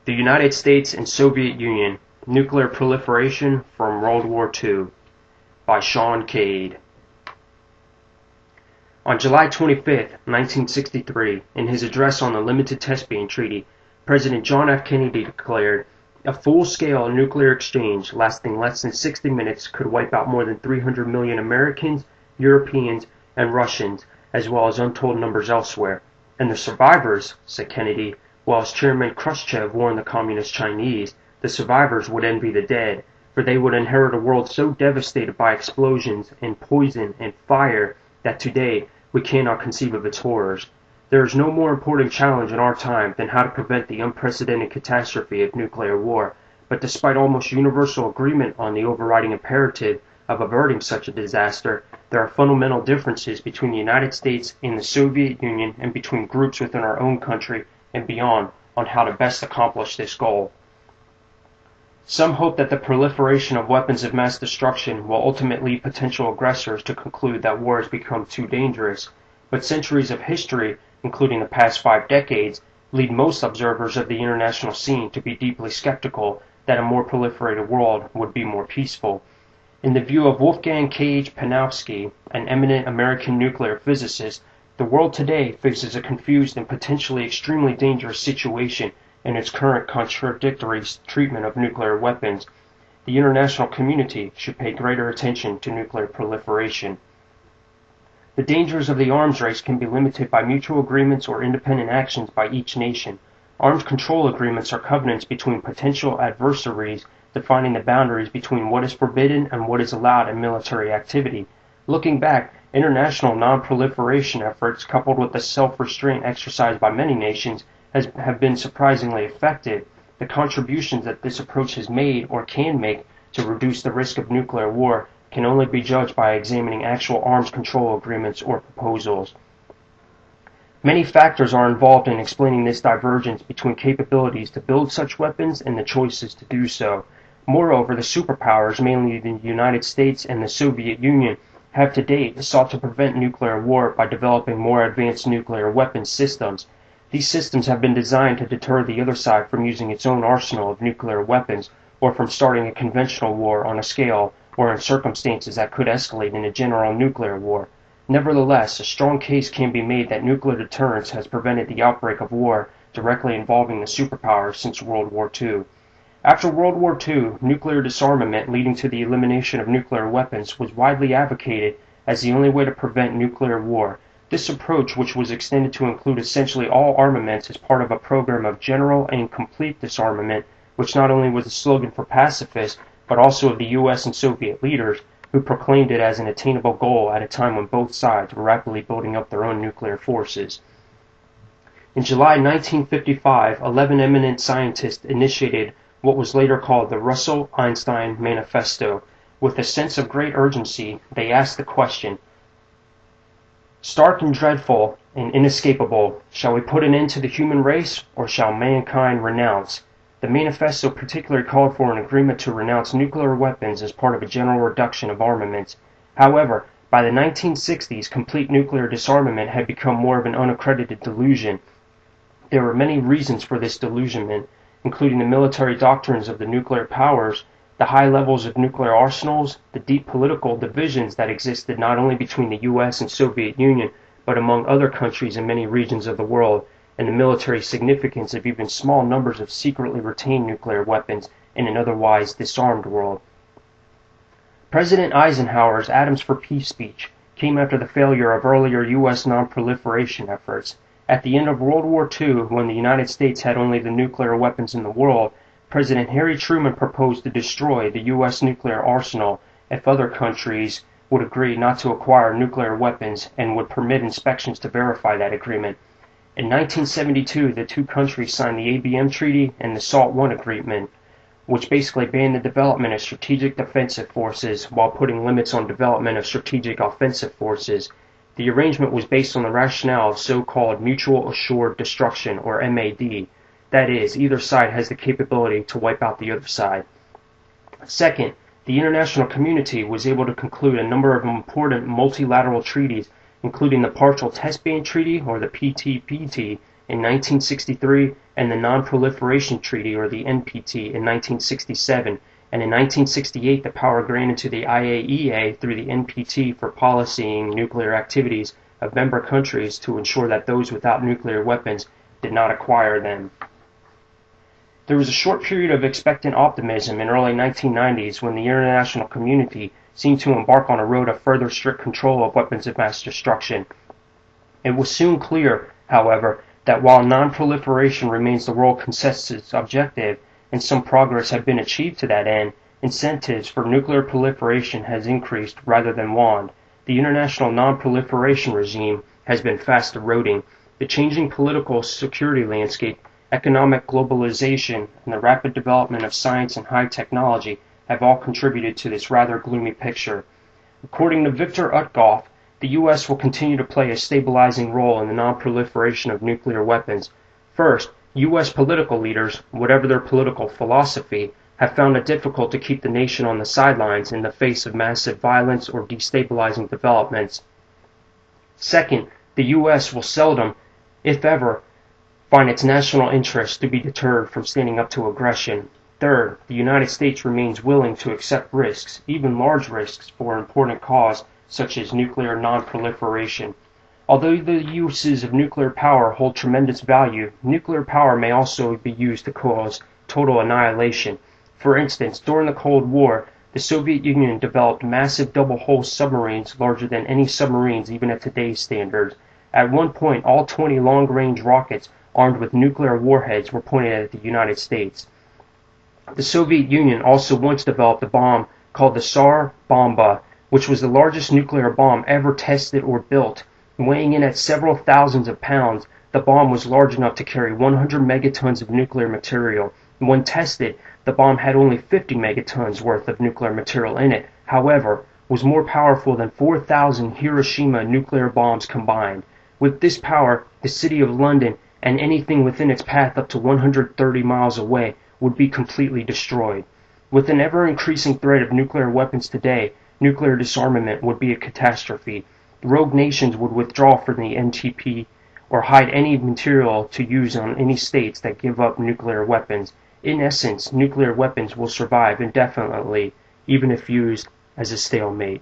The United States and Soviet Union, Nuclear Proliferation from World War II by ShawnKade. On July 25, 1963, in his address on the Limited Test Ban Treaty, President John F. Kennedy declared, "A full-scale nuclear exchange lasting less than 60 minutes could wipe out more than 300 million Americans, Europeans, and Russians, as well as untold numbers elsewhere. And the survivors," said Kennedy, while as Chairman Khrushchev warned the Communist Chinese, the survivors would envy the dead, for they would inherit a world so devastated by explosions and poison and fire that today we cannot conceive of its horrors. There is no more important challenge in our time than how to prevent the unprecedented catastrophe of nuclear war, but despite almost universal agreement on the overriding imperative of averting such a disaster, there are fundamental differences between the United States and the Soviet Union and between groups within our own country and beyond on how to best accomplish this goal. Some hope that the proliferation of weapons of mass destruction will ultimately lead potential aggressors to conclude that war has become too dangerous, but centuries of history, including the past 5 decades, lead most observers of the international scene to be deeply skeptical that a more proliferated world would be more peaceful. In the view of Wolfgang K.H. Panofsky, an eminent American nuclear physicist, the world today faces a confused and potentially extremely dangerous situation in its current contradictory treatment of nuclear weapons. The international community should pay greater attention to nuclear proliferation. The dangers of the arms race can be limited by mutual agreements or independent actions by each nation. Arms control agreements are covenants between potential adversaries defining the boundaries between what is forbidden and what is allowed in military activity. Looking back, international non-proliferation efforts, coupled with the self-restraint exercised by many nations, have been surprisingly effective. The contributions that this approach has made or can make to reduce the risk of nuclear war can only be judged by examining actual arms control agreements or proposals. Many factors are involved in explaining this divergence between capabilities to build such weapons and the choices to do so. Moreover, the superpowers, mainly the United States and the Soviet Union, have to date sought to prevent nuclear war by developing more advanced nuclear weapons systems. These systems have been designed to deter the other side from using its own arsenal of nuclear weapons or from starting a conventional war on a scale or in circumstances that could escalate in a general nuclear war. Nevertheless, a strong case can be made that nuclear deterrence has prevented the outbreak of war directly involving the superpowers since World War II. After World War II, nuclear disarmament leading to the elimination of nuclear weapons was widely advocated as the only way to prevent nuclear war. This approach, which was extended to include essentially all armaments as part of a program of general and complete disarmament, which not only was a slogan for pacifists, but also of the US and Soviet leaders, who proclaimed it as an attainable goal at a time when both sides were rapidly building up their own nuclear forces. In July 1955, 11 eminent scientists initiated what was later called the Russell-Einstein Manifesto. With a sense of great urgency, they asked the question, "Stark and dreadful and inescapable, shall we put an end to the human race, or shall mankind renounce?" The manifesto particularly called for an agreement to renounce nuclear weapons as part of a general reduction of armaments. However, by the 1960s, complete nuclear disarmament had become more of an unaccredited delusion. There were many reasons for this delusionment, including the military doctrines of the nuclear powers, the high levels of nuclear arsenals, the deep political divisions that existed not only between the US and Soviet Union, but among other countries in many regions of the world, and the military significance of even small numbers of secretly retained nuclear weapons in an otherwise disarmed world. President Eisenhower's Atoms for Peace speech came after the failure of earlier US non-proliferation efforts. At the end of World War II, when the United States had only the nuclear weapons in the world, President Harry Truman proposed to destroy the U.S. nuclear arsenal if other countries would agree not to acquire nuclear weapons and would permit inspections to verify that agreement. In 1972, the two countries signed the ABM Treaty and the SALT I Agreement, which basically banned the development of strategic defensive forces while putting limits on development of strategic offensive forces. The arrangement was based on the rationale of so-called mutual assured destruction, or MAD. That is, either side has the capability to wipe out the other side. Second, the international community was able to conclude a number of important multilateral treaties, including the Partial Test Ban Treaty, or the PTPT, in 1963 and the Non-Proliferation Treaty, or the NPT, in 1967, and in 1968 the power granted to the IAEA through the NPT for policing nuclear activities of member countries to ensure that those without nuclear weapons did not acquire them. There was a short period of expectant optimism in early 1990s when the international community seemed to embark on a road of further strict control of weapons of mass destruction. It was soon clear, however, that while non-proliferation remains the world consensus objective, and some progress had been achieved to that end, incentives for nuclear proliferation has increased rather than waned. The international non-proliferation regime has been fast eroding. The changing political security landscape, economic globalization, and the rapid development of science and high technology have all contributed to this rather gloomy picture. According to Victor Utgoff, the U.S. will continue to play a stabilizing role in the non-proliferation of nuclear weapons. First, U.S. political leaders, whatever their political philosophy, have found it difficult to keep the nation on the sidelines in the face of massive violence or destabilizing developments. Second, the U.S. will seldom, if ever, find its national interests to be deterred from standing up to aggression. Third, the United States remains willing to accept risks, even large risks, for an important cause such as nuclear non-proliferation. Although the uses of nuclear power hold tremendous value, nuclear power may also be used to cause total annihilation. For instance, during the Cold War, the Soviet Union developed massive double-hull submarines larger than any submarines even at today's standards. At one point, all 20 long-range rockets armed with nuclear warheads were pointed at the United States. The Soviet Union also once developed a bomb called the Tsar Bomba, which was the largest nuclear bomb ever tested or built. Weighing in at several thousands of pounds, the bomb was large enough to carry 100 megatons of nuclear material. When tested, the bomb had only 50 megatons worth of nuclear material in it, however, was more powerful than 4,000 Hiroshima nuclear bombs combined. With this power, the city of London and anything within its path up to 130 miles away would be completely destroyed. With an ever-increasing threat of nuclear weapons today, nuclear disarmament would be a catastrophe. Rogue nations would withdraw from the NPT or hide any material to use on any states that give up nuclear weapons. In essence, nuclear weapons will survive indefinitely, even if used as a stalemate.